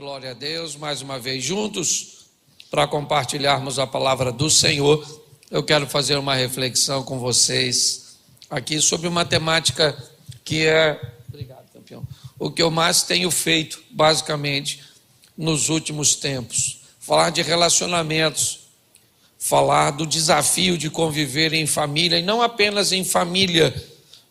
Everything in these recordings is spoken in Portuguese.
Glória a Deus, mais uma vez juntos, para compartilharmos a palavra do Senhor. Eu quero fazer uma reflexão com vocês aqui sobre uma temática que é, obrigado, campeão, o que eu mais tenho feito, basicamente, nos últimos tempos. Falar de relacionamentos, falar do desafio de conviver em família, e não apenas em família,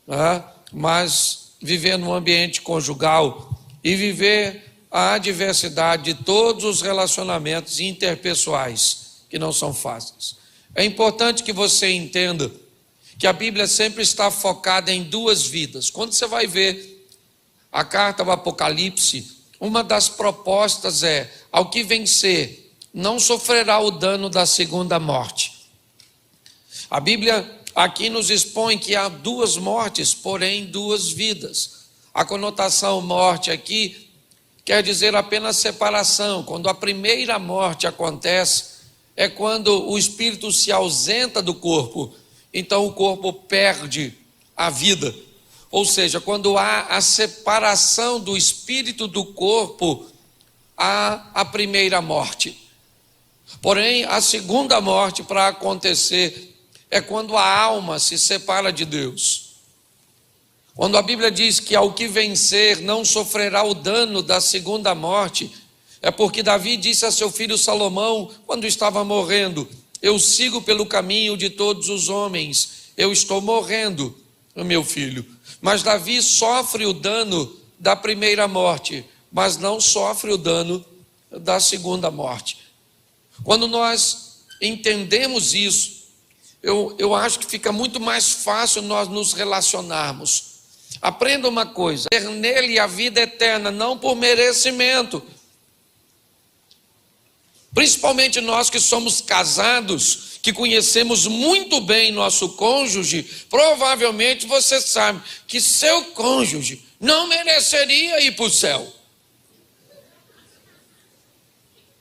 né, mas viver num ambiente conjugal e viver a diversidade de todos os relacionamentos interpessoais, que não são fáceis. É importante que você entenda que a Bíblia sempre está focada em duas vidas. Quando você vai ver a carta do Apocalipse, uma das propostas é: ao que vencer, não sofrerá o dano da segunda morte. A Bíblia aqui nos expõe que há duas mortes, porém duas vidas. A conotação morte aqui quer dizer apenas separação. Quando a primeira morte acontece, é quando o espírito se ausenta do corpo, então o corpo perde a vida. Ou seja, quando há a separação do espírito do corpo, há a primeira morte. Porém, a segunda morte para acontecer é quando a alma se separa de Deus. Quando a Bíblia diz que ao que vencer não sofrerá o dano da segunda morte, é porque Davi disse a seu filho Salomão, quando estava morrendo: eu sigo pelo caminho de todos os homens, eu estou morrendo, meu filho. Mas Davi sofre o dano da primeira morte, mas não sofre o dano da segunda morte. Quando nós entendemos isso, eu acho que fica muito mais fácil nós nos relacionarmos. Aprenda uma coisa: ter nele a vida eterna, não por merecimento. Principalmente nós que somos casados, que conhecemos muito bem nosso cônjuge, provavelmente você sabe que seu cônjuge não mereceria ir para o céu.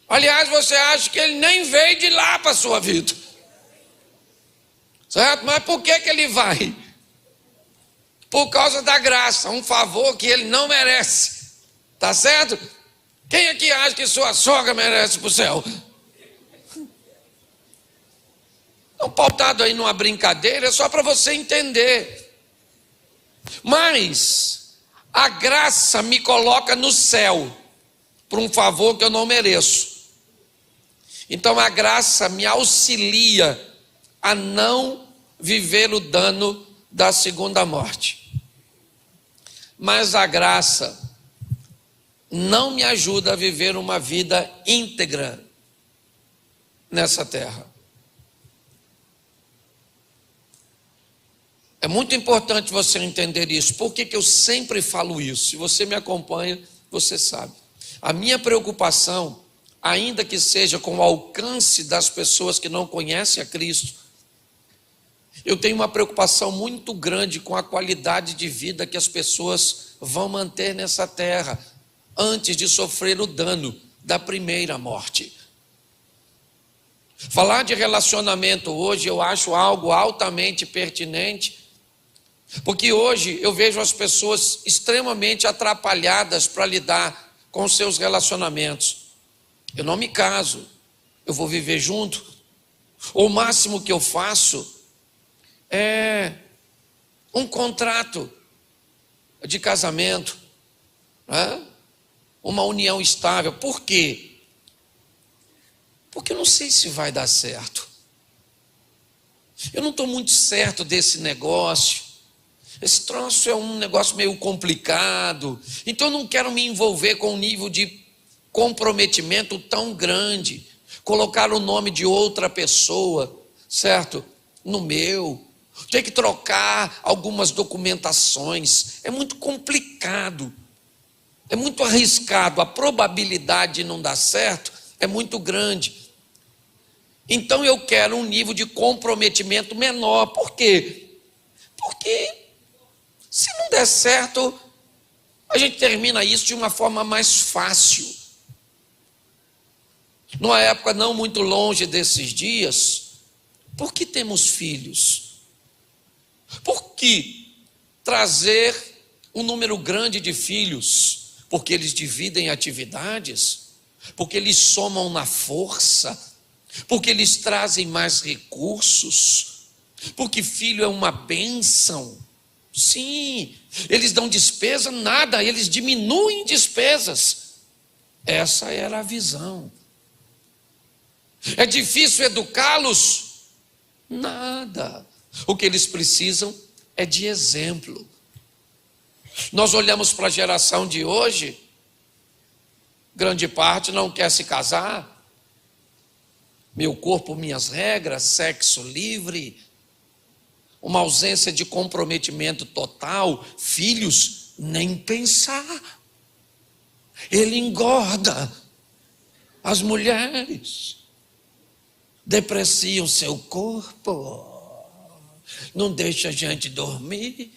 Aliás, você acha que ele nem veio de lá para a sua vida, certo? Mas por que ele vai? Por causa da graça, um favor que ele não merece, tá certo? Quem aqui acha que sua sogra merece para o céu? Não, pautado aí numa brincadeira, é só para você entender. Mas a graça me coloca no céu por um favor que eu não mereço. Então a graça me auxilia a não viver o dano da segunda morte. Mas a graça não me ajuda a viver uma vida íntegra nessa terra. É muito importante você entender isso. Por que eu sempre falo isso? Se você me acompanha, você sabe. A minha preocupação, ainda que seja com o alcance das pessoas que não conhecem a Cristo, eu tenho uma preocupação muito grande com a qualidade de vida que as pessoas vão manter nessa terra antes de sofrer o dano da primeira morte. Falar de relacionamento hoje eu acho algo altamente pertinente, porque hoje eu vejo as pessoas extremamente atrapalhadas para lidar com seus relacionamentos. Eu não me caso, eu vou viver junto. O máximo que eu faço é um contrato de casamento, né? Uma união estável. Por quê? Porque eu não sei se vai dar certo. Eu não estou muito certo desse negócio. Esse troço é um negócio meio complicado. Então eu não quero me envolver com um nível de comprometimento tão grande. Colocar o nome de outra pessoa, certo? No meu. Ter que trocar algumas documentações. É muito complicado. É muito arriscado. A probabilidade de não dar certo é muito grande. Então eu quero um nível de comprometimento menor. Por quê? Porque se não der certo, a gente termina isso de uma forma mais fácil. Numa época não muito longe desses dias, por que temos filhos? Por que trazer um número grande de filhos porque eles dividem atividades, porque eles somam na força, porque eles trazem mais recursos, porque filho é uma bênção. Sim, eles dão despesa, nada, eles diminuem despesas. Essa era a visão. É difícil educá-los? Nada. O que eles precisam é de exemplo. Nós olhamos para a geração de hoje, grande parte não quer se casar. Meu corpo, minhas regras, sexo livre, uma ausência de comprometimento total, filhos, nem pensar. Ele engorda. As mulheres depreciam seu corpo, não deixa a gente dormir,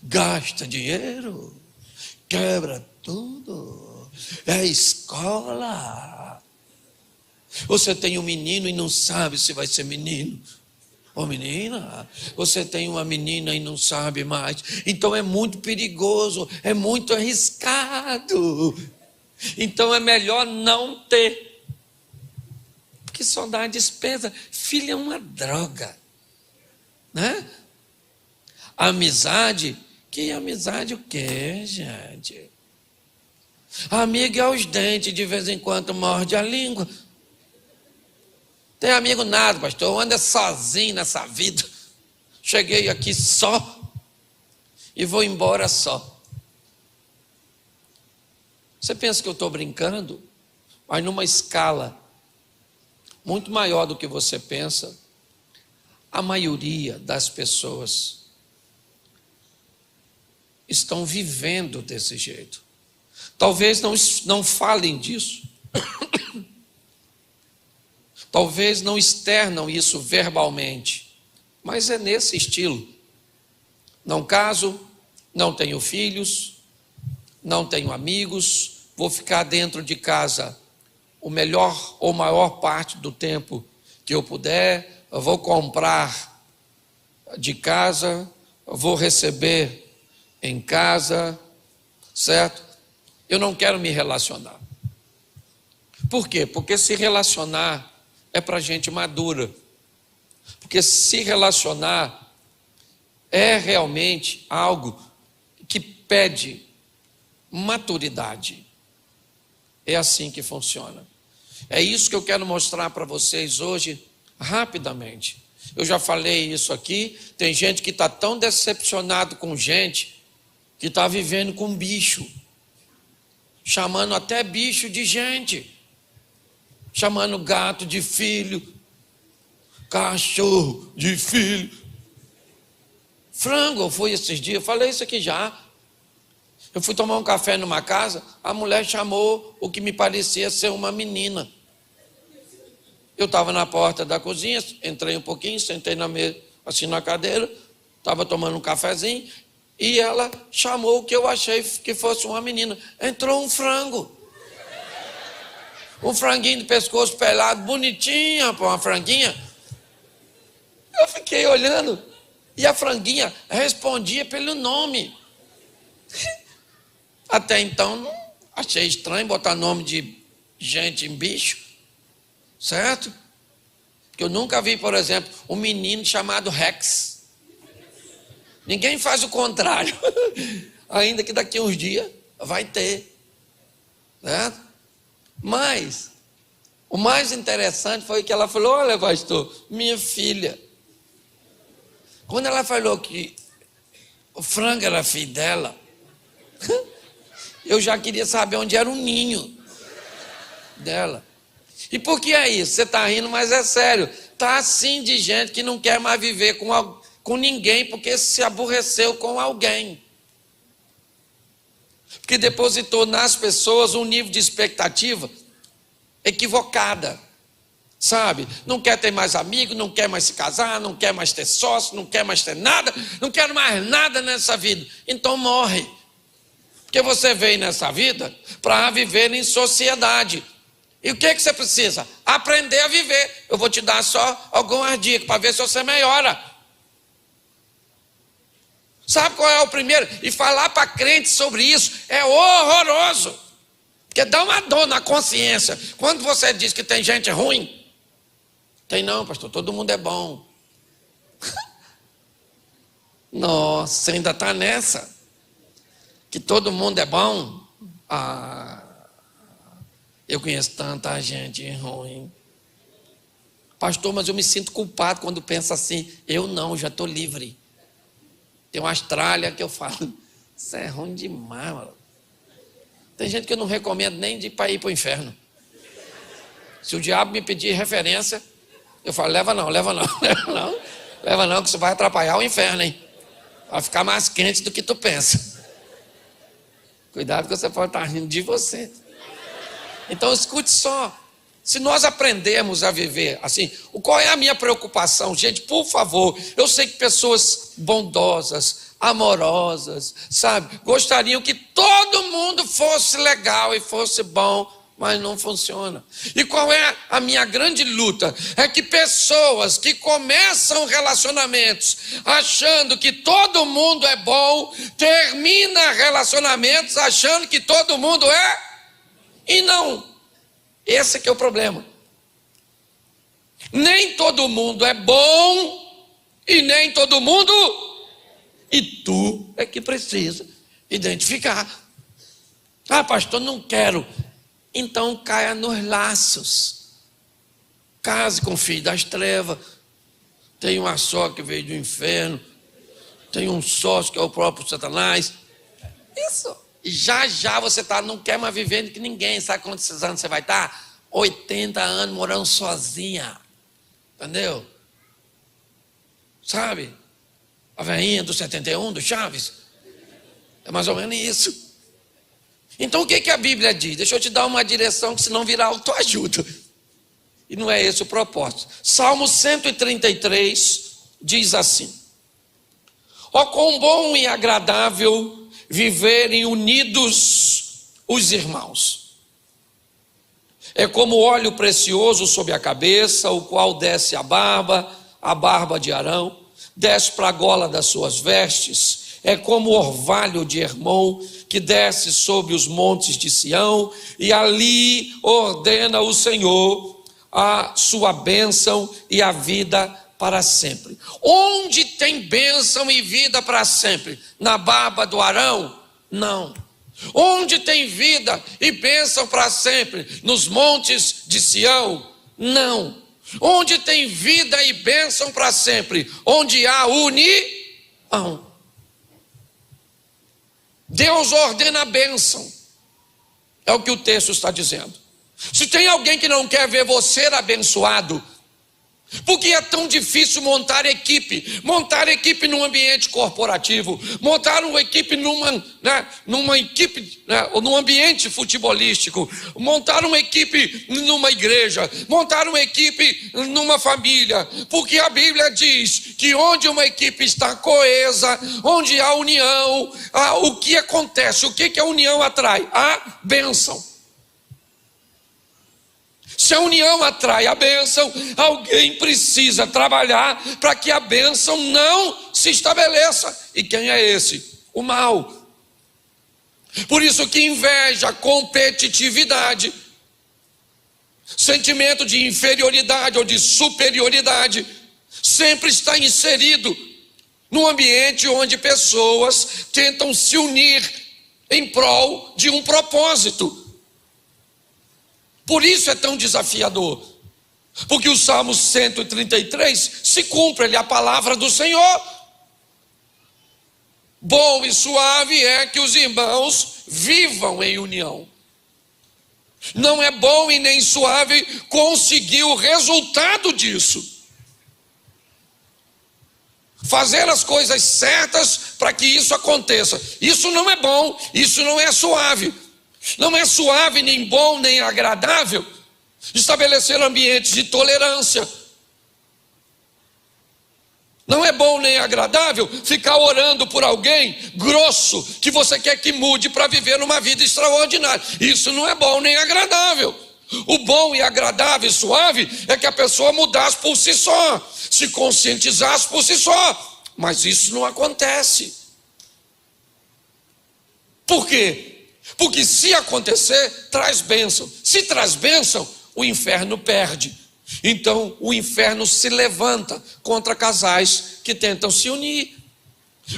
gasta dinheiro, quebra tudo, é escola. Você tem um menino e não sabe se vai ser menino ou menina. Você tem uma menina e não sabe mais. Então é muito perigoso, é muito arriscado. Então é melhor não ter, porque só dá despesa. Filho é uma droga, né? Amizade, que amizade o quê, gente? Amigo é os dentes, de vez em quando morde a língua. Tem amigo nada, pastor, eu ando sozinho nessa vida. Cheguei aqui só e vou embora só. Você pensa que eu estou brincando? Mas numa escala muito maior do que você pensa, a maioria das pessoas estão vivendo desse jeito. Talvez não falem disso. Talvez não externam isso verbalmente, mas é nesse estilo. Não caso, não tenho filhos, não tenho amigos, vou ficar dentro de casa o melhor ou maior parte do tempo que eu puder, eu vou comprar de casa, eu vou receber em casa, certo? Eu não quero me relacionar. Por quê? Porque se relacionar é para gente madura. Porque se relacionar é realmente algo que pede maturidade. É assim que funciona. É isso que eu quero mostrar para vocês hoje, rapidamente. Eu já falei isso aqui. Tem gente que está tão decepcionado com gente que está vivendo com bicho, chamando até bicho de gente, chamando gato de filho, cachorro de filho. Frango, eu fui esses dias, falei isso aqui já. Eu fui tomar um café numa casa, a mulher chamou o que me parecia ser uma menina. Eu estava na porta da cozinha, entrei um pouquinho, sentei na mesa, assim na cadeira, estava tomando um cafezinho, e ela chamou o que eu achei que fosse uma menina. Entrou um frango. Um franguinho de pescoço pelado, bonitinha, para uma franguinha. Eu fiquei olhando, e a franguinha respondia pelo nome. Até então, não achei estranho botar nome de gente em bicho, certo? Porque eu nunca vi, por exemplo, um menino chamado Rex. Ninguém faz o contrário. Ainda que daqui a uns dias vai ter, certo? Mas o mais interessante foi que ela falou: olha, pastor, minha filha. Quando ela falou que o frango era filho dela, eu já queria saber onde era o ninho dela. E por que é isso? Você está rindo, mas é sério. Está assim de gente que não quer mais viver com ninguém porque se aborreceu com alguém. Porque depositou nas pessoas um nível de expectativa equivocada, sabe? Não quer ter mais amigo, não quer mais se casar, não quer mais ter sócio, não quer mais ter nada, não quer mais nada nessa vida. Então morre. Porque você veio nessa vida para viver em sociedade. E o que você precisa? Aprender a viver. Eu vou te dar só algumas dicas para ver se você melhora. Sabe qual é o primeiro? E falar para crente sobre isso é horroroso. Porque dá uma dor na consciência. Quando você diz que tem gente ruim, tem não, pastor, todo mundo é bom. Nossa, você ainda está nessa? Que todo mundo é bom? Eu conheço tanta gente ruim. Pastor, mas eu me sinto culpado quando penso assim. Eu não, já estou livre. Tem uma Austrália que eu falo, isso é ruim demais, mano. Tem gente que eu não recomendo nem de ir para o inferno. Se o diabo me pedir referência, eu falo, leva não, leva não, que isso vai atrapalhar o inferno, hein? Vai ficar mais quente do que tu pensa. Cuidado que você pode estar rindo de você. Então escute só. Se nós aprendermos a viver assim, qual é a minha preocupação? Gente, por favor, eu sei que pessoas bondosas, amorosas, sabe, gostariam que todo mundo fosse legal e fosse bom, mas não funciona. E qual é a minha grande luta? É que pessoas que começam relacionamentos achando que todo mundo é bom, termina relacionamentos achando que todo mundo é e não. Esse que é o problema. Nem todo mundo é bom e nem todo mundo. E tu é que precisa identificar. Pastor, não quero. Então caia nos laços. Case com o filho das trevas. Tem uma só que veio do inferno. Tem um sócio que é o próprio Satanás. Isso. E já você não quer mais vivendo que ninguém. Sabe quantos anos você vai estar? 80 anos morando sozinha. Entendeu? Sabe? A velhinha do 71, do Chaves. É mais ou menos isso. Então o que a Bíblia diz? Deixa eu te dar uma direção que senão virar autoajuda. E não é esse o propósito. Salmo 133 diz assim: ó, quão bom e agradável viverem unidos os irmãos. É como óleo precioso sobre a cabeça, o qual desce a barba de Arão, desce para a gola das suas vestes. É como o orvalho de Hermon, que desce sobre os montes de Sião, e ali ordena o Senhor a sua bênção e a vida para sempre. Onde tem bênção e vida para sempre? Na barba do Arão? Não. Onde tem vida e bênção para sempre? Nos montes de Sião? Não. Onde tem vida e bênção para sempre? Onde há união. Deus ordena a bênção. É o que o texto está dizendo. Se tem alguém que não quer ver você abençoado, porque é tão difícil montar equipe num ambiente corporativo, montar uma equipe numa equipe, ou num ambiente futebolístico, montar uma equipe numa igreja, montar uma equipe numa família, porque a Bíblia diz que onde uma equipe está coesa, onde há união, o que acontece? O que a união atrai? A bênção. Se a união atrai a bênção, alguém precisa trabalhar para que a bênção não se estabeleça. E quem é esse? O mal. Por isso que inveja, competitividade, sentimento de inferioridade ou de superioridade, sempre está inserido num ambiente onde pessoas tentam se unir em prol de um propósito. Por isso é tão desafiador, porque o Salmo 133 se cumpre, ele é a palavra do Senhor. Bom e suave é que os irmãos vivam em união. Não é bom e nem suave conseguir o resultado disso. Fazer as coisas certas para que isso aconteça. Isso não é bom, isso não é suave. Não é suave, nem bom, nem agradável estabelecer ambientes de tolerância. Não é bom nem agradável ficar orando por alguém grosso que você quer que mude para viver uma vida extraordinária. Isso não é bom nem agradável. O bom e agradável e suave é que a pessoa mudasse por si só, se conscientizasse por si só. Mas isso não acontece. Por quê? Porque se acontecer, traz bênção. Se traz bênção, o inferno perde. Então o inferno se levanta contra casais que tentam se unir.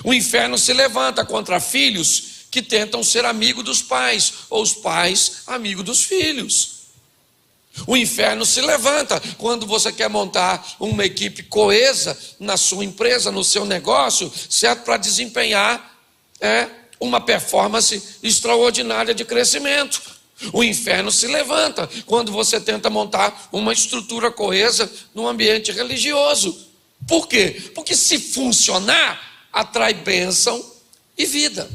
O inferno se levanta contra filhos que tentam ser amigos dos pais, ou os pais amigos dos filhos. O inferno se levanta quando você quer montar uma equipe coesa na sua empresa, no seu negócio, certo? Para desempenhar uma performance extraordinária de crescimento. O inferno se levanta quando você tenta montar uma estrutura coesa num ambiente religioso. Por quê? Porque se funcionar, atrai bênção e vida.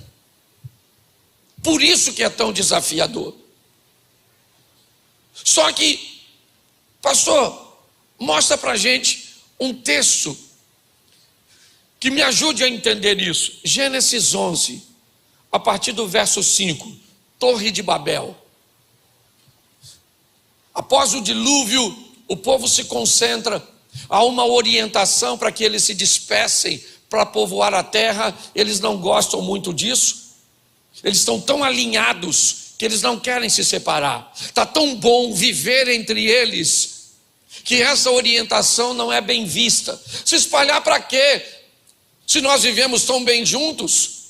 Por isso que é tão desafiador. Só que, pastor, mostra pra gente um texto que me ajude a entender isso. Gênesis 11, a partir do verso 5, Torre de Babel. Após o dilúvio, o povo se concentra, há uma orientação para que eles se dispersem para povoar a terra. Eles não gostam muito disso, eles estão tão alinhados que eles não querem se separar. Está tão bom viver entre eles, que essa orientação não é bem vista. Se espalhar para quê? Se nós vivemos tão bem juntos,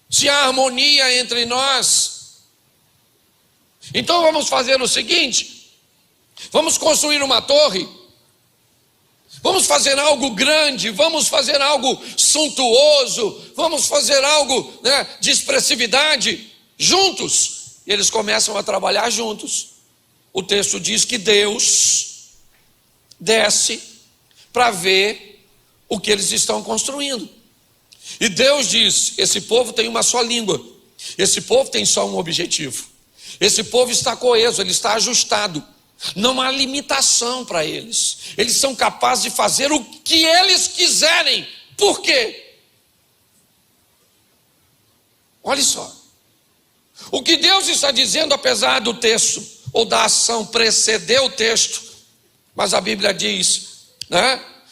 se há harmonia entre nós. Então vamos fazer o seguinte: vamos construir uma torre, vamos fazer algo grande, vamos fazer algo suntuoso, vamos fazer algo de expressividade, juntos. E eles começam a trabalhar juntos. O texto diz que Deus desce para ver o que eles estão construindo. E Deus diz: esse povo tem uma só língua, esse povo tem só um objetivo, esse povo está coeso, ele está ajustado. Não há limitação para eles. Eles são capazes de fazer o que eles quiserem. Por quê? Olha só. O que Deus está dizendo, apesar do texto ou da ação preceder o texto, mas a Bíblia diz,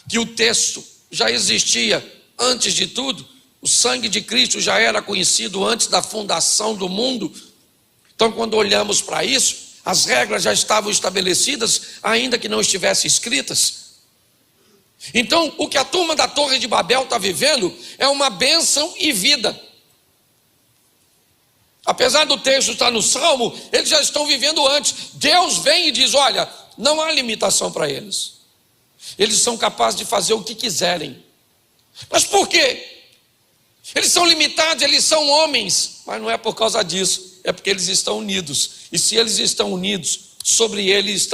que o texto já existia antes de tudo. O sangue de Cristo já era conhecido antes da fundação do mundo. Então, quando olhamos para isso, as regras já estavam estabelecidas, ainda que não estivessem escritas. Então, o que a turma da Torre de Babel está vivendo é uma bênção e vida. Apesar do texto estar no Salmo, eles já estão vivendo antes. Deus vem e diz: olha, não há limitação para eles. Eles são capazes de fazer o que quiserem. Mas por quê? Eles são limitados, eles são homens. Mas não é por causa disso, é porque eles estão unidos. E se eles estão unidos, sobre eles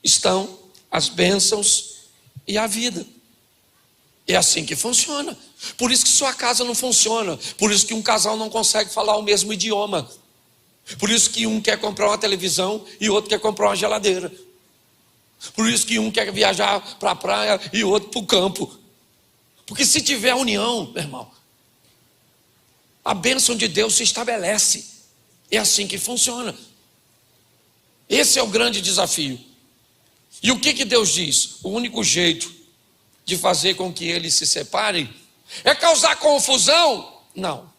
estão as bênçãos e a vida. É assim que funciona. Por isso que sua casa não funciona. Por isso que um casal não consegue falar o mesmo idioma. Por isso que um quer comprar uma televisão e outro quer comprar uma geladeira. Por isso que um quer viajar para a praia e outro para o campo. Porque se tiver união, meu irmão, a bênção de Deus se estabelece. É assim que funciona. Esse é o grande desafio. E o que Deus diz? O único jeito de fazer com que eles se separem é causar confusão? Não,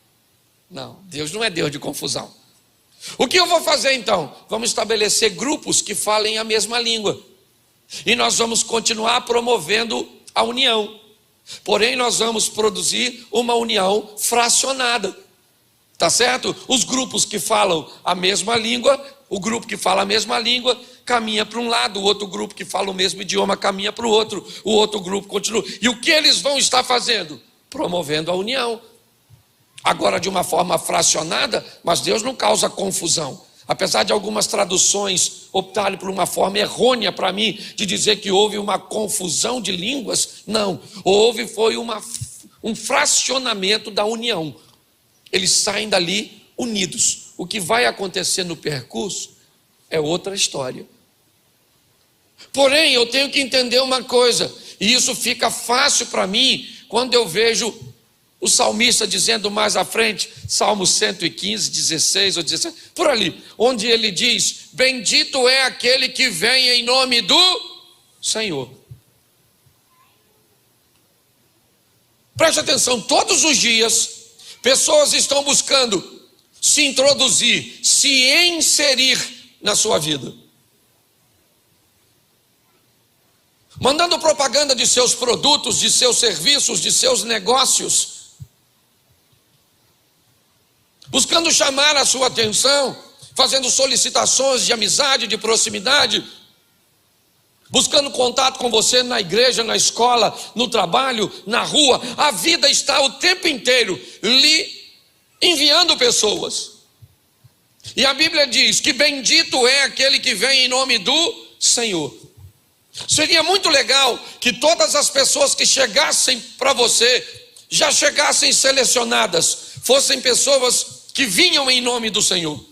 Deus não é Deus de confusão. O que eu vou fazer então? Vamos estabelecer grupos que falem a mesma língua, e nós vamos continuar promovendo a união. Porém, nós vamos produzir uma união fracionada. Tá certo? Os grupos que falam a mesma língua, o grupo que fala a mesma língua caminha para um lado, o outro grupo que fala o mesmo idioma caminha para o outro grupo continua. E o que eles vão estar fazendo? Promovendo a união. Agora de uma forma fracionada, mas Deus não causa confusão. Apesar de algumas traduções optarem por uma forma errônea para mim, de dizer que houve uma confusão de línguas, não. Foi um fracionamento da união. Eles saem dali unidos. O que vai acontecer no percurso é outra história. Porém, eu tenho que entender uma coisa, e isso fica fácil para mim quando eu vejo o salmista dizendo mais à frente, Salmo 115, 16 ou 17, por ali, onde ele diz: bendito é aquele que vem em nome do Senhor. Preste atenção, todos os dias, Pessoas estão buscando se introduzir, se inserir na sua vida, mandando propaganda de seus produtos, de seus serviços, de seus negócios, buscando chamar a sua atenção, fazendo solicitações de amizade, de proximidade, buscando contato com você na igreja, na escola, no trabalho, na rua. A vida está o tempo inteiro lhe enviando pessoas. E a Bíblia diz que bendito é aquele que vem em nome do Senhor. Seria muito legal que todas as pessoas que chegassem para você, já chegassem selecionadas, fossem pessoas que vinham em nome do Senhor.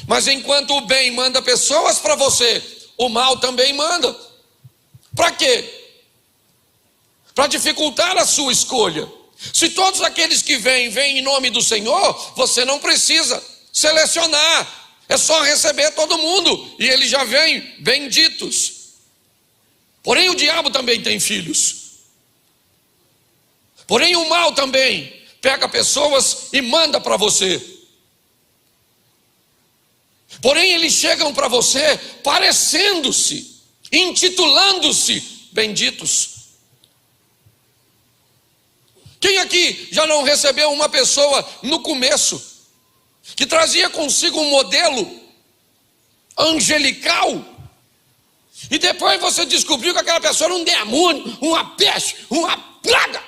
Mas enquanto o bem manda pessoas para você, o mal também manda. Para quê? Para dificultar a sua escolha. Se todos aqueles que vêm em nome do Senhor, você não precisa selecionar. É só receber todo mundo e eles já vêm benditos. Porém o diabo também tem filhos. Porém o mal também pega pessoas e manda para você. Porém eles chegam para você parecendo-se, intitulando-se benditos. Quem aqui já não recebeu uma pessoa no começo que trazia consigo um modelo angelical e depois você descobriu que aquela pessoa era um demônio, uma peste, uma praga?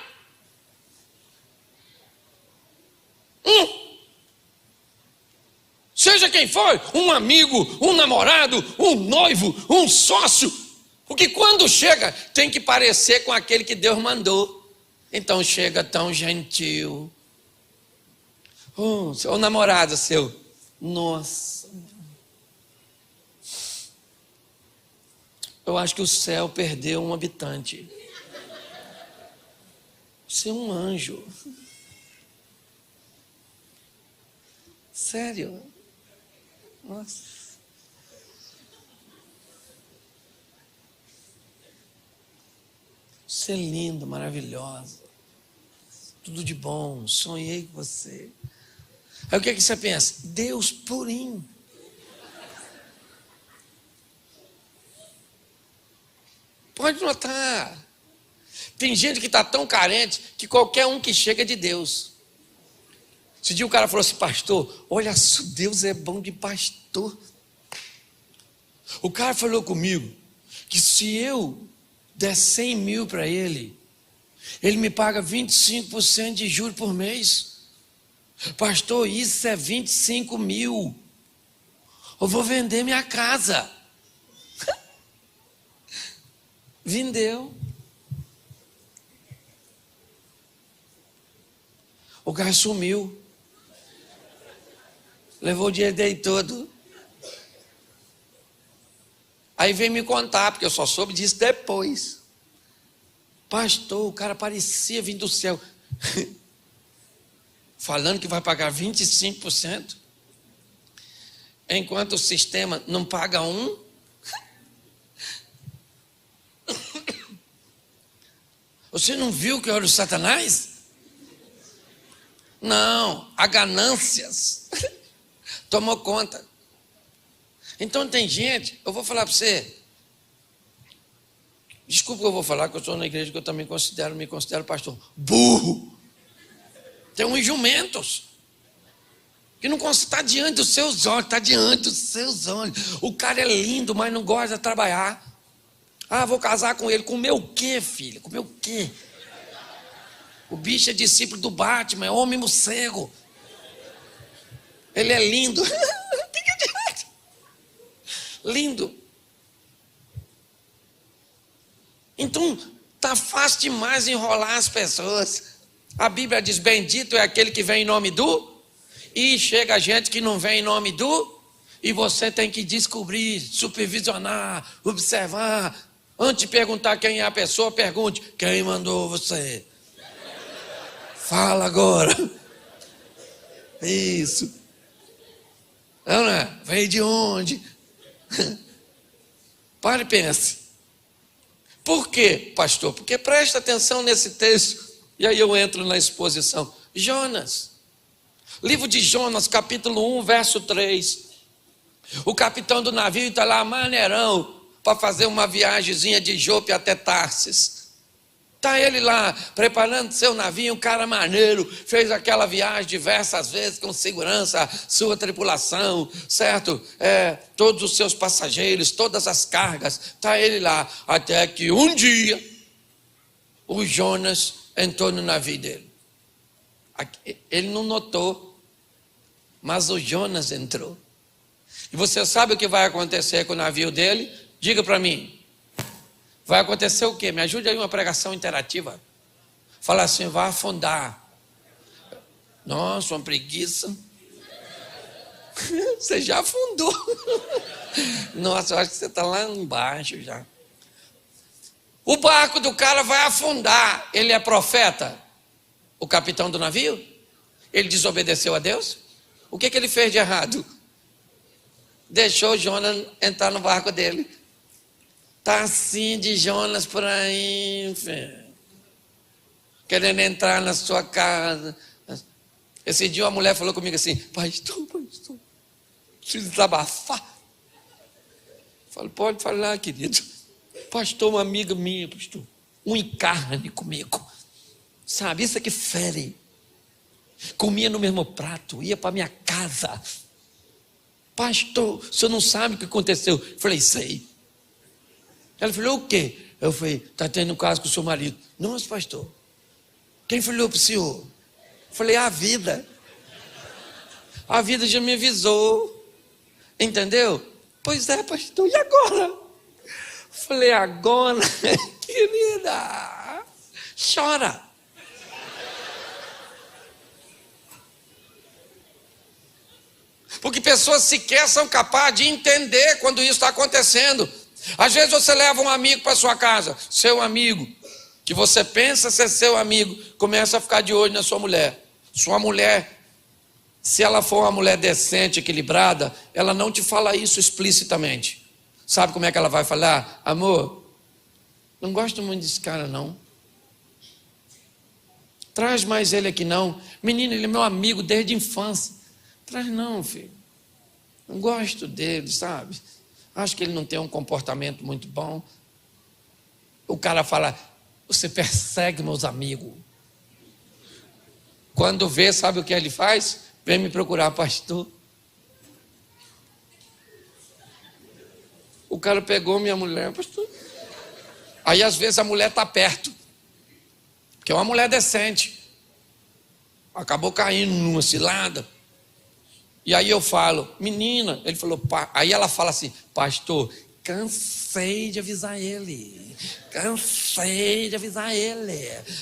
Seja quem for, um amigo, um namorado, um noivo, um sócio, porque quando chega tem que parecer com aquele que Deus mandou. Então chega tão gentil. O namorado seu, nossa, eu acho que o céu perdeu um habitante. Você é um anjo. Sério? Nossa. Você é lindo, maravilhosa. Tudo de bom, sonhei com você. Aí o que é que você pensa? Deus purinho. Pode notar. Tem gente que está tão carente que qualquer um que chega é de Deus. Esse dia o cara falou assim: pastor, olha só, Deus é bom de pastor. O cara falou comigo que se eu der 100 mil para ele me paga 25% de juros por mês. Pastor, isso é 25 mil. Eu vou vender minha casa. Vendeu. O cara sumiu. Levou o dinheiro dele todo. Aí veio me contar, porque eu só soube disso depois. Pastor, o cara parecia vir do céu. Falando que vai pagar 25%. Enquanto o sistema não paga um. Você não viu que era o Satanás? Não, a ganâncias tomou conta. Então tem gente, eu vou falar para você, desculpa que eu vou falar, que eu estou na igreja que eu também me considero pastor, burro. Tem uns jumentos que não está diante dos seus olhos, está diante dos seus olhos. O cara é lindo, mas não gosta de trabalhar. Ah, vou casar com ele. Comer o quê, filho? Comer o quê? O bicho é discípulo do Batman, é homem morcego. Ele é lindo. Lindo. Então, tá fácil demais enrolar as pessoas. A Bíblia diz: bendito é aquele que vem em nome do. E chega gente que não vem em nome do. E você tem que descobrir, supervisionar, observar. Antes de perguntar quem é a pessoa, pergunte: quem mandou você? Fala agora. Isso. Não é? Veio de onde? Pare e pense. Por quê, pastor? Porque presta atenção nesse texto. E aí eu entro na exposição. Jonas. Livro de Jonas, capítulo 1, verso 3. O capitão do navio está lá maneirão para fazer uma viagemzinha de Jope até Tarsis. Está ele lá preparando seu navio, um cara maneiro, fez aquela viagem diversas vezes com segurança, sua tripulação, certo? Todos os seus passageiros, todas as cargas. Está ele lá, até que um dia o Jonas entrou no navio dele. Ele não notou, mas o Jonas entrou. E você sabe o que vai acontecer com o navio dele? Diga para mim. Vai acontecer o quê? Me ajude aí uma pregação interativa. Fala assim, vai afundar. Nossa, uma preguiça. Você já afundou. Nossa, eu acho que você está lá embaixo já. O barco do cara vai afundar. Ele é profeta? O capitão do navio? Ele desobedeceu a Deus? O que ele fez de errado? Deixou Jonas entrar no barco dele. Está assim de Jonas por aí, filho. Querendo entrar na sua casa. Esse dia uma mulher falou comigo assim, pastor, preciso desabafar. Eu falo, pode falar, querido. Pastor, uma amiga minha, pastor, um encarne comigo. Sabe, isso aqui fere. Comia no mesmo prato, ia para minha casa. Pastor, o senhor não sabe o que aconteceu? Eu falei, sei. Ela falou, o quê? Eu falei, está tendo um caso com o seu marido. Nossa, pastor, quem falou para o senhor? Eu falei, a vida. A vida já me avisou. Entendeu? Pois é, pastor, e agora? Eu falei, agora, querida, chora. Porque pessoas sequer são capazes de entender quando isso está acontecendo. Às vezes você leva um amigo para sua casa, seu amigo, que você pensa ser seu amigo, começa a ficar de olho na sua mulher. Sua mulher, se ela for uma mulher decente, equilibrada, ela não te fala isso explicitamente. Sabe como é que ela vai falar? Amor, não gosto muito desse cara não. Traz mais ele aqui não. Menino, ele é meu amigo desde a infância. Traz não, filho. Não gosto dele, sabe? Acho que ele não tem um comportamento muito bom. O cara fala, você persegue meus amigos. Quando vê, sabe o que ele faz? Vem me procurar, pastor. O cara pegou minha mulher, pastor. Aí às vezes a mulher está perto. Porque é uma mulher decente. Acabou caindo numa cilada. E aí eu falo, menina, ele falou, aí ela fala assim, pastor, cansei de avisar ele.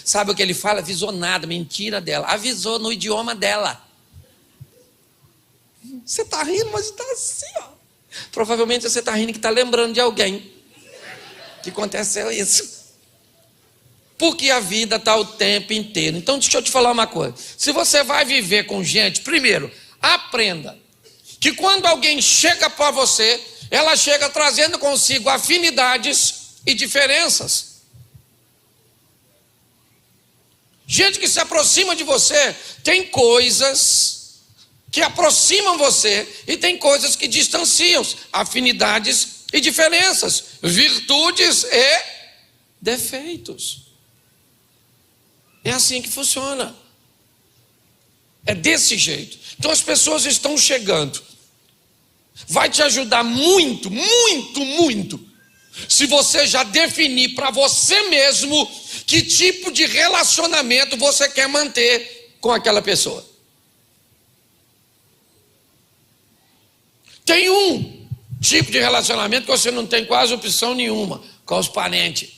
Sabe o que ele fala? Avisou nada, mentira dela. Avisou no idioma dela. Você está rindo, mas está assim, ó. Provavelmente você está rindo que está lembrando de alguém que aconteceu isso. Porque a vida está o tempo inteiro. Então deixa eu te falar uma coisa. Se você vai viver com gente, primeiro, aprenda que quando alguém chega para você, ela chega trazendo consigo afinidades e diferenças. Gente que se aproxima de você, tem coisas que aproximam você e tem coisas que distanciam, afinidades e diferenças, virtudes e defeitos. É assim que funciona. É desse jeito. Então as pessoas estão chegando. Vai te ajudar muito, muito, muito, se você já definir para você mesmo que tipo de relacionamento você quer manter com aquela pessoa. Tem um tipo de relacionamento que você não tem quase opção nenhuma, com os parentes.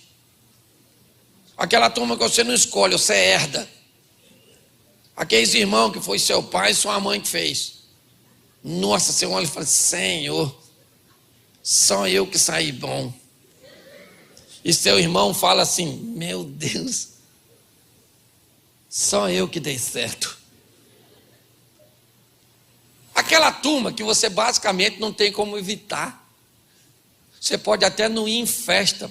Aquela turma que você não escolhe, você herda. Aqueles irmãos que foi seu pai e sua mãe que fez. Nossa, você olha e fala, Senhor, só eu que saí bom. E seu irmão fala assim, meu Deus, só eu que dei certo. Aquela turma que você basicamente não tem como evitar. Você pode até não ir em festa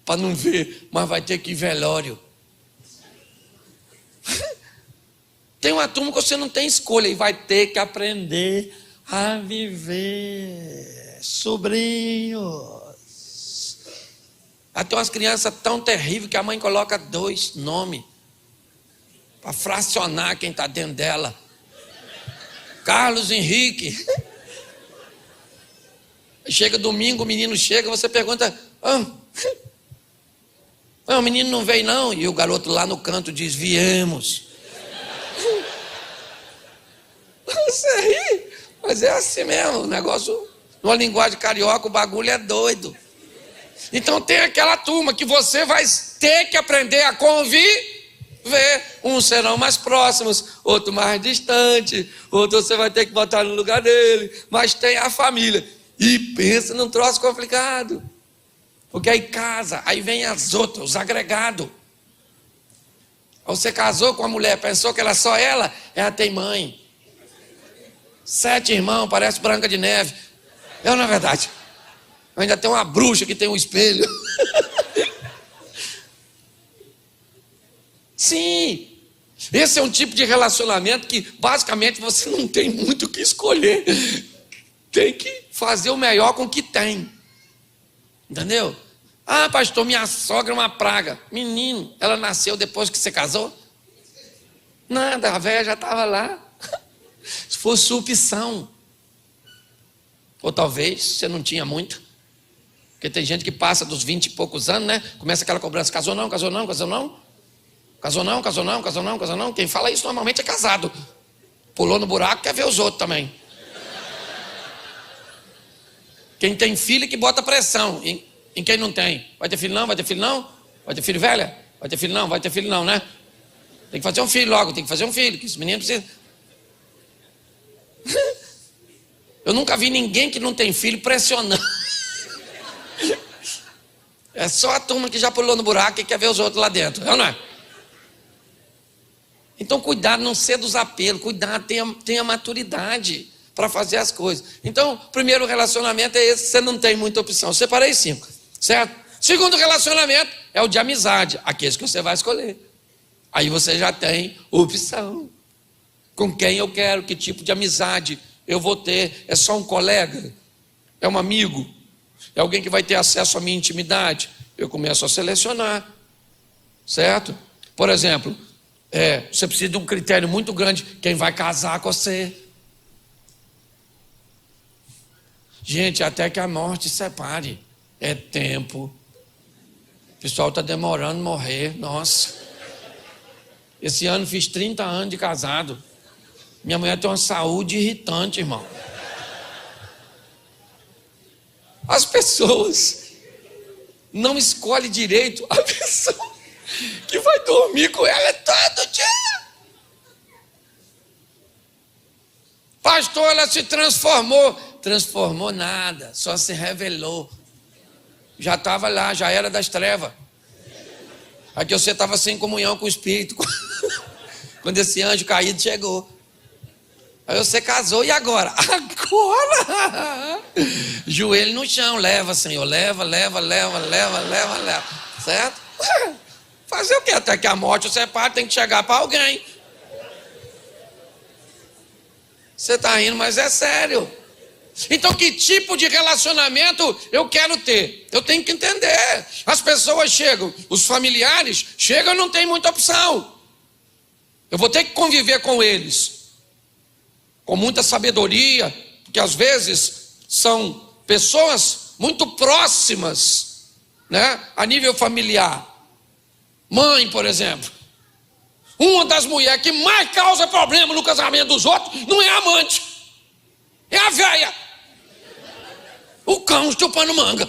para não ver, mas vai ter que ir em velório. Tem uma turma que você não tem escolha e vai ter que aprender a viver. Sobrinhos. Tem umas crianças tão terríveis que a mãe coloca 2 nomes para fracionar quem está dentro dela. Carlos Henrique. Chega domingo, o menino chega, você pergunta: o menino não veio não? E o garoto lá no canto diz: viemos. Você ri, mas é assim mesmo, o negócio, numa linguagem carioca, o bagulho é doido. Então tem aquela turma que você vai ter que aprender a conviver. Uns serão mais próximos, outro mais distante, outro você vai ter que botar no lugar dele, mas tem a família. E pensa num troço complicado, porque aí casa, aí vem as outras, os agregados. Você casou com a mulher, pensou que era só ela tem mãe. 7 irmãos, parece Branca de Neve. Não é verdade? Ainda tem uma bruxa que tem um espelho. Sim, esse é um tipo de relacionamento que basicamente você não tem muito o que escolher. Tem que fazer o melhor com o que tem. Entendeu? Pastor, minha sogra é uma praga. Menino, ela nasceu depois que você casou? Nada, a velha já estava lá. Se fosse sua opção. Ou talvez você não tinha muito. Porque tem gente que passa dos 20 e poucos anos, né? Começa aquela cobrança: casou não, casou não, casou não. Casou não, casou não, casou não, casou não. Quem fala isso normalmente é casado. Pulou no buraco, quer ver os outros também. Quem tem filho que bota pressão em quem não tem. Vai ter filho não, vai ter filho não? Vai ter filho velha? Vai ter filho não, vai ter filho não, né? Tem que fazer um filho logo, tem que fazer um filho, que esse menino precisa. Eu nunca vi ninguém que não tem filho pressionando. É só a turma que já pulou no buraco e quer ver os outros lá dentro, não é? Então cuidado, não ser dos apelos, cuidado, tenha maturidade para fazer as coisas. Então, o primeiro relacionamento é esse, você não tem muita opção. Eu separei 5, certo? Segundo relacionamento é o de amizade, aqueles que você vai escolher. Aí você já tem opção. Com quem eu quero, que tipo de amizade eu vou ter? É só um colega? É um amigo? É alguém que vai ter acesso à minha intimidade? Eu começo a selecionar, certo? Por exemplo, você precisa de um critério muito grande: quem vai casar com você. Gente, até que a morte separe. É tempo. O pessoal está demorando a morrer. Nossa. Esse ano fiz 30 anos de casado. Minha mulher tem uma saúde irritante, irmão. As pessoas não escolhem direito a pessoa que vai dormir com ela todo dia. Pastor, ela se transformou. Transformou nada, só se revelou. Já estava lá, já era das trevas. Aqui você estava sem comunhão com o Espírito. Quando esse anjo caído chegou. Aí você casou, e agora? Agora! Joelho no chão, leva, Senhor, leva. Certo? Fazer o quê? Até que a morte o separe, tem que chegar para alguém. Você está rindo, mas é sério. Então, que tipo de relacionamento eu quero ter? Eu tenho que entender. As pessoas chegam, os familiares chegam e não tem muita opção. Eu vou ter que conviver com eles, com muita sabedoria, porque às vezes são pessoas muito próximas, né, a nível familiar. Mãe, por exemplo. Uma das mulheres que mais causa problema no casamento dos outros não é a amante, é a velha. O cão chupando manga.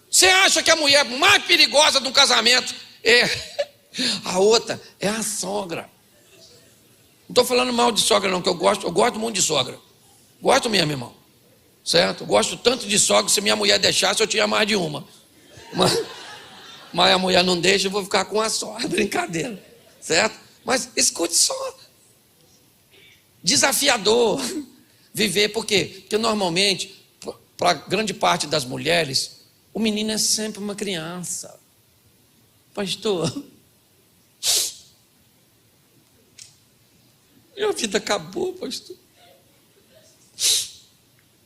Você acha que a mulher mais perigosa do casamento é a outra? É a sogra. Não estou falando mal de sogra não, que eu gosto muito de sogra. Gosto mesmo, irmão. Certo? Gosto tanto de sogra, se minha mulher deixasse, eu tinha mais de uma. Mas a mulher não deixa, eu vou ficar com a só. É brincadeira. Certo? Mas escute só. Desafiador viver, por quê? Porque normalmente, para grande parte das mulheres, o menino é sempre uma criança. Pastor, Minha vida acabou, pastor.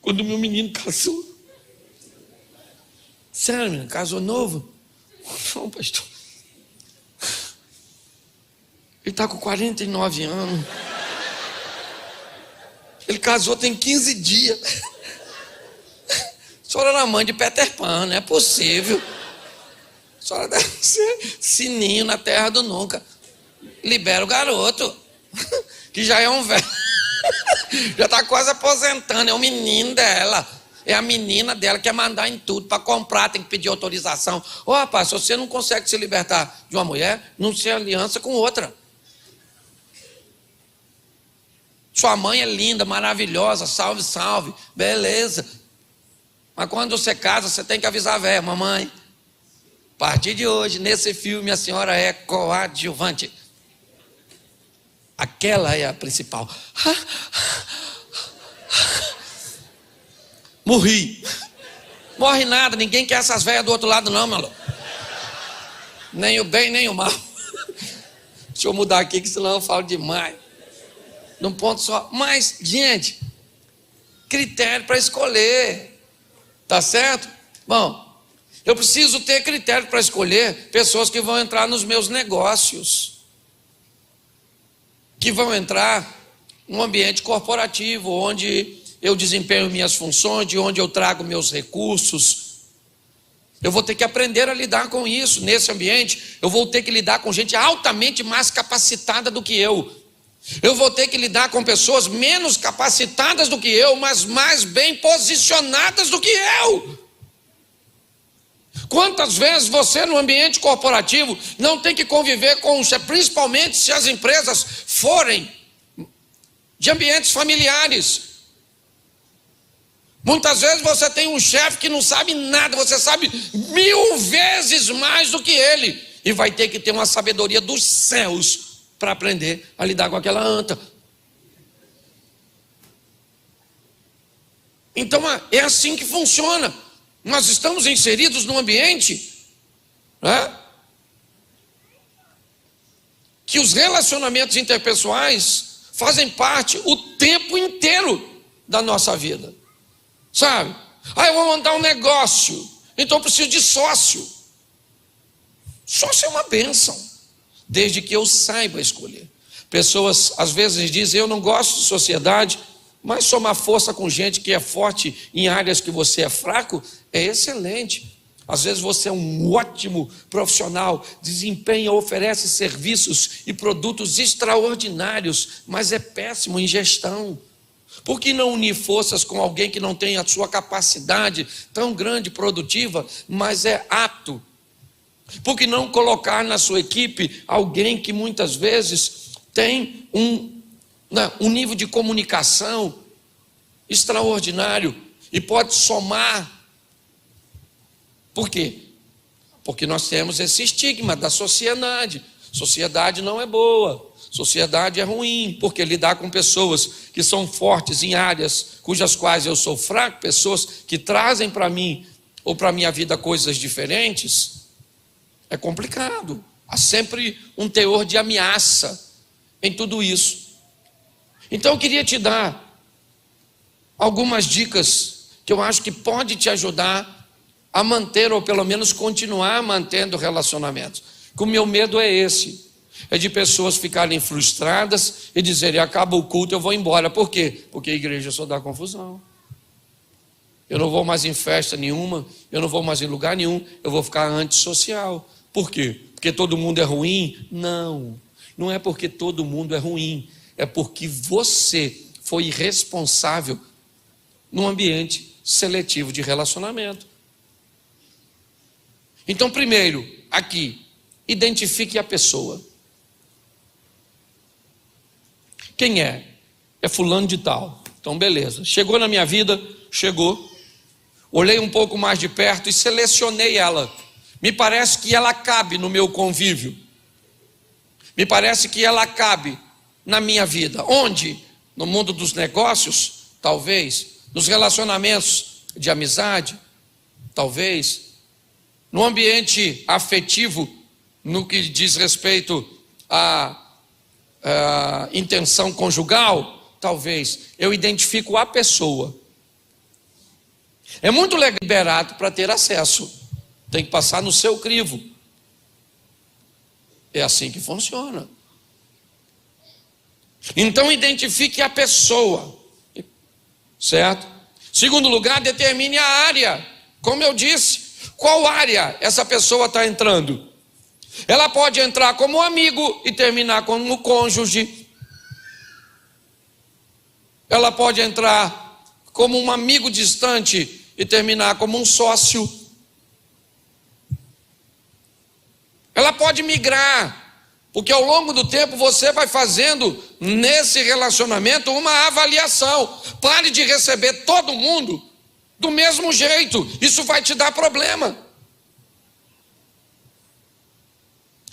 Quando meu menino casou. Sério, menino, casou novo? Não, pastor. Ele está com 49 anos. Ele casou tem 15 dias. A senhora era mãe de Peter Pan, não é possível. A senhora deve ser sininho na terra do nunca. Libera o garoto, que já é um velho. Já está quase aposentando, é o menino dela. É a menina dela que quer mandar em tudo. Para comprar tem que pedir autorização. Ô rapaz, se você não consegue se libertar de uma mulher, não se aliança com outra. Sua mãe é linda, maravilhosa, salve, salve, beleza. Mas quando você casa, você tem que avisar a velha: mamãe, a partir de hoje, nesse filme, a senhora é coadjuvante. Aquela é a principal. Morri. Morre nada, ninguém quer essas velhas do outro lado não, meu louco. Nem o bem, nem o mal. Deixa eu mudar aqui, que senão eu falo demais. Num ponto só. Mas, gente, critério para escolher. Tá certo? Bom, eu preciso ter critério para escolher pessoas que vão entrar nos meus negócios, que vão entrar num ambiente corporativo, onde eu desempenho minhas funções, de onde eu trago meus recursos. Eu vou ter que aprender a lidar com isso. Nesse ambiente, eu vou ter que lidar com gente altamente mais capacitada do que eu. Eu vou ter que lidar com pessoas menos capacitadas do que eu, mas mais bem posicionadas do que eu. Quantas vezes você no ambiente corporativo não tem que conviver com o chefe, principalmente se as empresas forem de ambientes familiares. Muitas vezes você tem um chefe que não sabe nada, você sabe 1000 vezes mais do que ele, e vai ter que ter uma sabedoria dos céus para aprender a lidar com aquela anta. Então é assim que funciona. Nós estamos inseridos num ambiente, né, que os relacionamentos interpessoais fazem parte o tempo inteiro da nossa vida. Sabe? Eu vou montar um negócio, então eu preciso de sócio. Sócio é uma bênção, desde que eu saiba escolher. Pessoas às vezes dizem: eu não gosto de sociedade, mas somar força com gente que é forte em áreas que você é fraco é excelente. Às vezes você é um ótimo profissional, desempenha, oferece serviços e produtos extraordinários, mas é péssimo em gestão. Por que não unir forças com alguém que não tem a sua capacidade tão grande, produtiva, mas é apto? Por que não colocar na sua equipe alguém que muitas vezes tem um nível de comunicação extraordinário e pode somar? Por quê? Porque nós temos esse estigma da sociedade. Sociedade não é boa, sociedade é ruim, porque lidar com pessoas que são fortes em áreas cujas quais eu sou fraco, pessoas que trazem para mim ou para a minha vida coisas diferentes, é complicado. Há sempre um teor de ameaça em tudo isso. Então eu queria te dar algumas dicas que eu acho que pode te ajudar a manter, ou pelo menos continuar mantendo relacionamentos. O meu medo é esse, é de pessoas ficarem frustradas e dizerem: acaba o culto, eu vou embora. Por quê? Porque a igreja só dá confusão. Eu não vou mais em festa nenhuma, eu não vou mais em lugar nenhum, eu vou ficar antissocial. Por quê? Porque todo mundo é ruim? Não, não é porque todo mundo é ruim, é porque você foi irresponsável num ambiente seletivo de relacionamento. Então, primeiro, aqui, identifique a pessoa. Quem é? É fulano de tal. Então, beleza. Chegou na minha vida? Chegou. Olhei um pouco mais de perto e selecionei ela. Me parece que ela cabe no meu convívio. Me parece que ela cabe na minha vida. Onde? No mundo dos negócios? Talvez. Nos relacionamentos de amizade? Talvez. No ambiente afetivo, no que diz respeito a intenção conjugal, talvez. Eu identifico a pessoa. É muito liberado para ter acesso. Tem que passar no seu crivo. É assim que funciona. Então identifique a pessoa, certo? Segundo lugar, determine a área. Como eu disse, qual área essa pessoa está entrando? Ela pode entrar como amigo e terminar como cônjuge. Ela pode entrar como um amigo distante e terminar como um sócio. Ela pode migrar, porque ao longo do tempo você vai fazendo nesse relacionamento uma avaliação. Pare de receber todo mundo do mesmo jeito, isso vai te dar problema.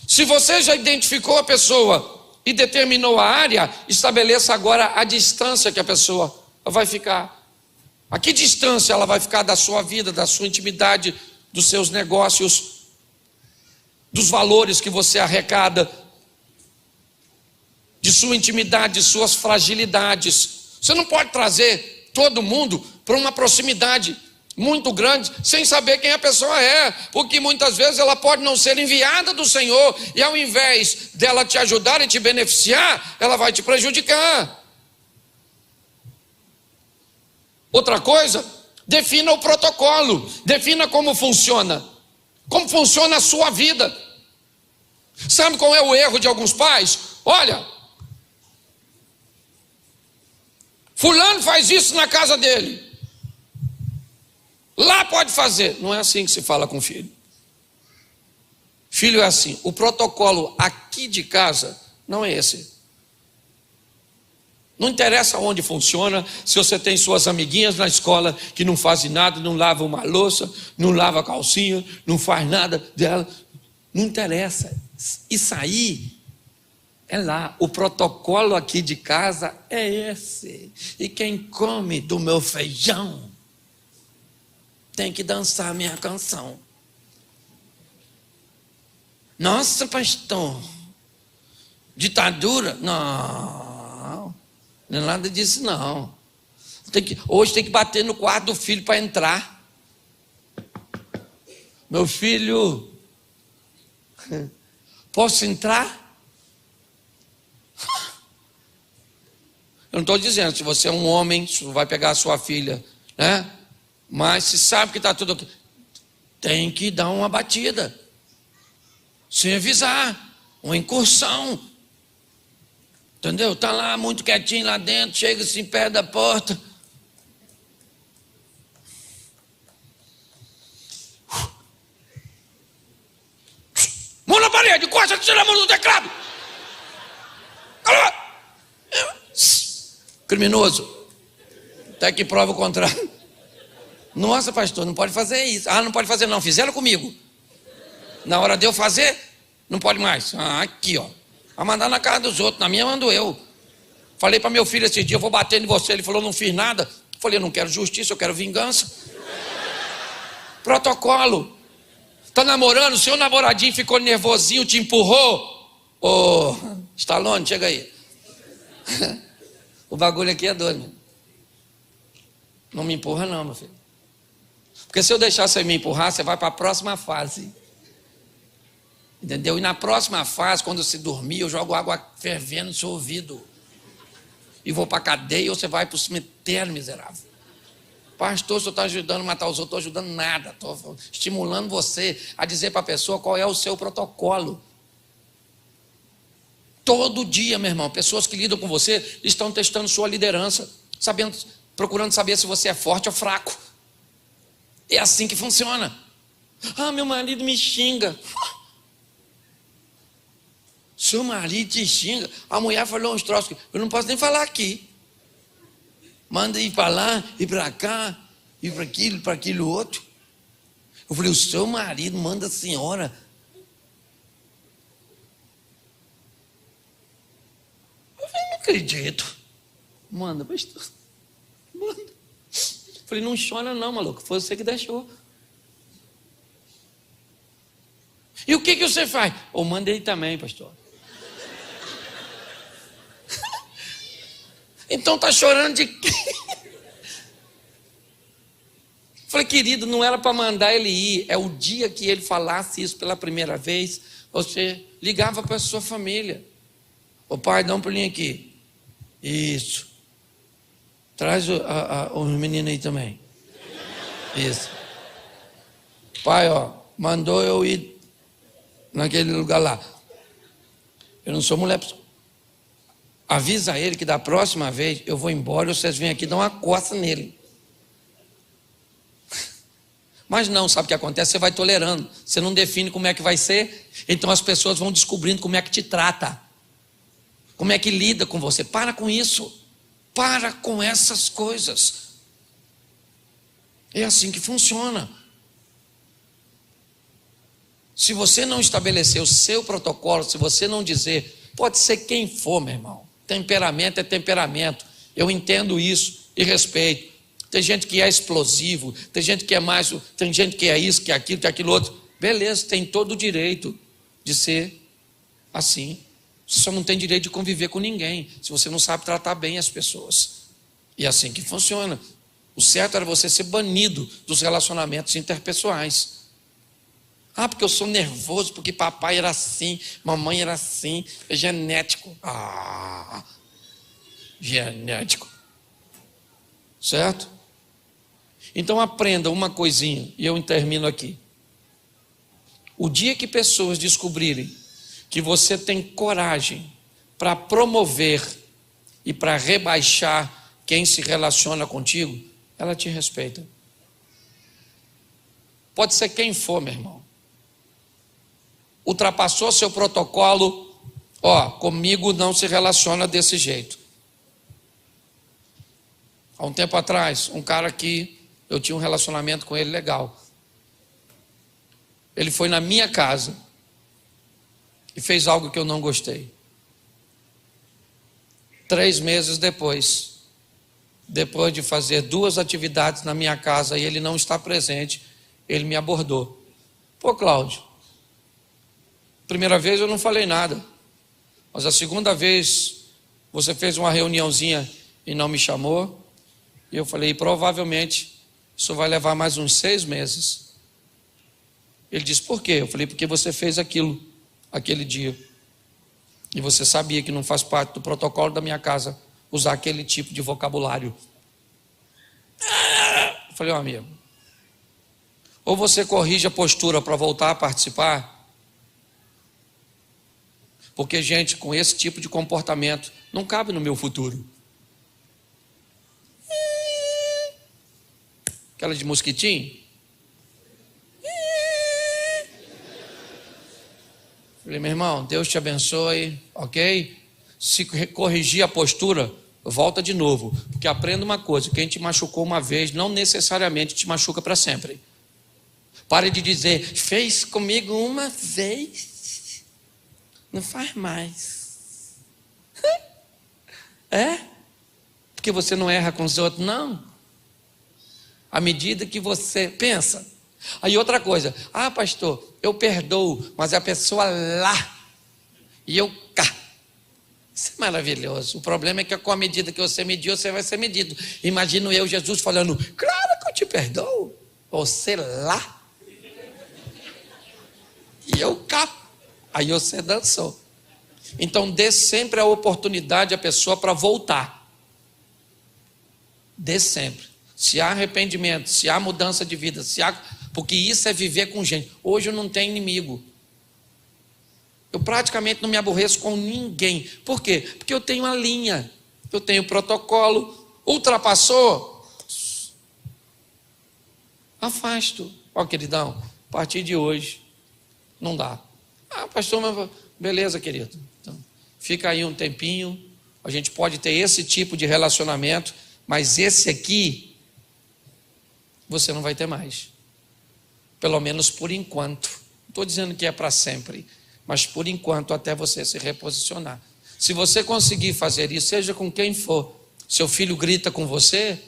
Se você já identificou a pessoa e determinou a área, estabeleça agora a distância que a pessoa vai ficar. A que distância ela vai ficar da sua vida, da sua intimidade, dos seus negócios, dos valores que você arrecada, de sua intimidade, de suas fragilidades. Você não pode trazer todo mundo para uma proximidade muito grande, sem saber quem a pessoa é, porque muitas vezes ela pode não ser enviada do Senhor, e ao invés dela te ajudar e te beneficiar, ela vai te prejudicar. Outra coisa, defina o protocolo, defina como funciona a sua vida. Sabe qual é o erro de alguns pais? Olha, fulano faz isso na casa dele, lá pode fazer. Não é assim que se fala com filho. Filho é assim, o protocolo aqui de casa não é esse. Não interessa onde funciona, se você tem suas amiguinhas na escola que não fazem nada, não lavam uma louça, não lava a calcinha, não faz nada dela, não interessa. Isso aí é lá, o protocolo aqui de casa é esse. E quem come do meu feijão tem que dançar a minha canção. Nossa, pastor, ditadura? Não é nada disso não. Hoje tem que bater no quarto do filho para entrar. Meu filho, posso entrar? Eu não estou dizendo, se você é um homem, vai pegar a sua filha, né? Mas se sabe que está tudo aqui, tem que dar uma batida, sem avisar, uma incursão. Entendeu? Está lá muito quietinho lá dentro, chega assim perto da porta. Mão na parede, costa, tira a mão do teclado. Criminoso. Até que prova o contrário. Nossa, pastor, não pode fazer isso. Ah, não pode fazer não, fizeram comigo. Na hora de eu fazer, não pode mais. Ah, aqui ó. Vai mandar na casa dos outros, na minha mando eu. Falei para meu filho esse dia, eu vou bater em você. Ele falou, não fiz nada. Falei, eu não quero justiça, eu quero vingança. Protocolo. Está namorando, seu namoradinho ficou nervosinho, te empurrou. Ô, Stallone, chega aí. O bagulho aqui é doido. Não me empurra não, meu filho. Porque se eu deixar você me empurrar, você vai para a próxima fase. Entendeu? E na próxima fase, quando você dormir, eu jogo água fervendo no seu ouvido. E vou para a cadeia ou você vai para o cemitério, miserável. Pastor, o senhor está ajudando a matar os outros? Estou ajudando nada. Estou estimulando você a dizer para a pessoa qual é o seu protocolo. Todo dia, meu irmão, pessoas que lidam com você estão testando sua liderança, procurando saber se você é forte ou fraco. É assim que funciona. Ah, meu marido me xinga. Seu marido te xinga. A mulher falou uns troços, eu não posso nem falar aqui. Manda ir para lá, ir para cá, ir para aquilo outro. Eu falei, o seu marido manda a senhora. Eu falei, não acredito. Manda, pastor. Manda. Eu falei, não chora não, maluco. Foi você que deixou. E o que você faz? Eu mandei também, pastor. Então está chorando de quê? Falei, querido, não era para mandar ele ir. É o dia que ele falasse isso pela primeira vez, você ligava para a sua família. Ô pai, dá um pulinho aqui. Isso. Traz os meninos aí também. Isso. Pai, ó, mandou eu ir naquele lugar lá. Eu não sou mulher. Avisa ele que da próxima vez eu vou embora e vocês vêm aqui dar uma coça nele. Mas não, sabe o que acontece? Você vai tolerando, você não define como é que vai ser, então as pessoas vão descobrindo como é que te trata, como é que lida com você. Para com isso, para com essas coisas. É assim que funciona. Se você não estabelecer o seu protocolo, se você não dizer, pode ser quem for, meu irmão, temperamento é temperamento, eu entendo isso e respeito. Tem gente que é explosivo, tem gente que é mais, tem gente que é isso, que é aquilo outro. Beleza, tem todo o direito de ser assim. Você só não tem direito de conviver com ninguém, se você não sabe tratar bem as pessoas. E é assim que funciona. O certo era você ser banido dos relacionamentos interpessoais. Ah, porque eu sou nervoso, porque papai era assim, mamãe era assim, é genético. Ah, genético. Certo? Então aprenda uma coisinha, e eu termino aqui. O dia que pessoas descobrirem que você tem coragem para promover e para rebaixar quem se relaciona contigo, ela te respeita. Pode ser quem for, meu irmão. Ultrapassou seu protocolo, comigo não se relaciona desse jeito. Há um tempo atrás, um cara que eu tinha um relacionamento com ele legal. Ele foi na minha casa e fez algo que eu não gostei. 3 meses depois de fazer 2 atividades na minha casa e ele não está presente, ele me abordou. Pô, Cláudio, primeira vez eu não falei nada, mas a segunda vez você fez uma reuniãozinha e não me chamou, e eu falei, provavelmente isso vai levar mais uns 6 meses. Ele disse, por quê? Eu falei, porque você fez aquilo, aquele dia. E você sabia que não faz parte do protocolo da minha casa usar aquele tipo de vocabulário. Eu falei, amigo, ou você corrige a postura para voltar a participar, porque gente com esse tipo de comportamento não cabe no meu futuro. Aquela de mosquitinho. Falei, meu irmão, Deus te abençoe, ok? Se corrigir a postura, volta de novo. Porque aprenda uma coisa, quem te machucou uma vez, não necessariamente te machuca para sempre. Pare de dizer, fez comigo uma vez, não faz mais. É? Porque você não erra com os outros, não. À medida que você pensa. Aí outra coisa, pastor, eu perdoo, mas a pessoa lá e eu cá. Isso é maravilhoso. O problema é que com a medida que você mediu, você vai ser medido. Imagino eu, Jesus, falando, claro que eu te perdoo. Você lá e eu cá. Aí você dançou. Então dê sempre a oportunidade à pessoa para voltar. Dê sempre. Se há arrependimento, se há mudança de vida, porque isso é viver com gente. Hoje eu não tenho inimigo. Eu praticamente não me aborreço com ninguém. Por quê? Porque eu tenho a linha, eu tenho protocolo. Ultrapassou, afasto. Queridão, a partir de hoje não dá. Pastor, mas beleza, querido. Então, fica aí um tempinho. A gente pode ter esse tipo de relacionamento, mas esse aqui você não vai ter mais. Pelo menos por enquanto. Não estou dizendo que é para sempre, mas por enquanto até você se reposicionar. Se você conseguir fazer isso, seja com quem for, seu filho grita com você,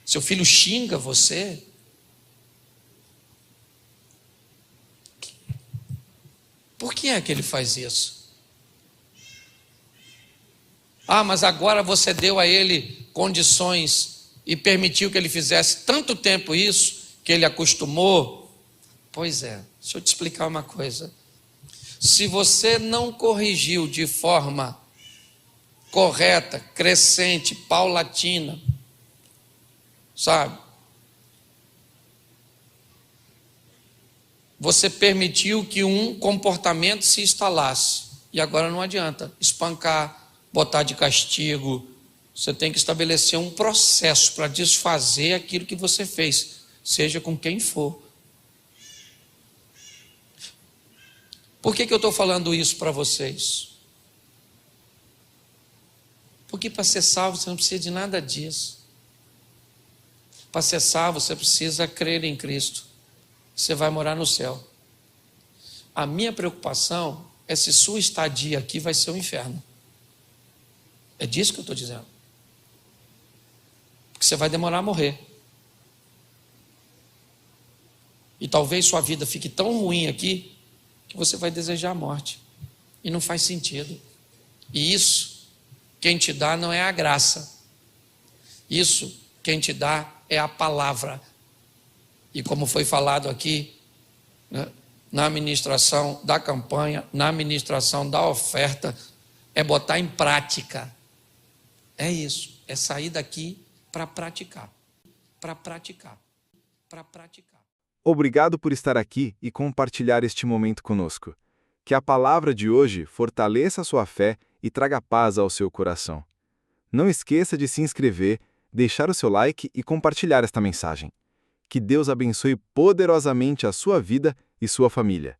seu filho xinga você, por que é que ele faz isso? Ah, mas agora você deu a ele condições e permitiu que ele fizesse tanto tempo isso, que ele acostumou. Pois é, deixa eu te explicar uma coisa. Se você não corrigiu de forma correta, crescente, paulatina, sabe? Você permitiu que um comportamento se instalasse. E agora não adianta espancar, botar de castigo. Você tem que estabelecer um processo para desfazer aquilo que você fez, seja com quem for. Por que eu estou falando isso para vocês? Porque para ser salvo você não precisa de nada disso. Para ser salvo você precisa crer em Cristo. Você vai morar no céu. A minha preocupação é se sua estadia aqui vai ser um inferno. É disso que eu estou dizendo. Porque você vai demorar a morrer. E talvez sua vida fique tão ruim aqui que você vai desejar a morte. E não faz sentido. E isso, quem te dá não é a graça. Isso, quem te dá é a palavra. E como foi falado aqui, né, na administração da campanha, na administração da oferta, é botar em prática. É isso, é sair daqui para praticar. Para praticar. Para praticar. Obrigado por estar aqui e compartilhar este momento conosco. Que a palavra de hoje fortaleça a sua fé e traga paz ao seu coração. Não esqueça de se inscrever, deixar o seu like e compartilhar esta mensagem. Que Deus abençoe poderosamente a sua vida e sua família.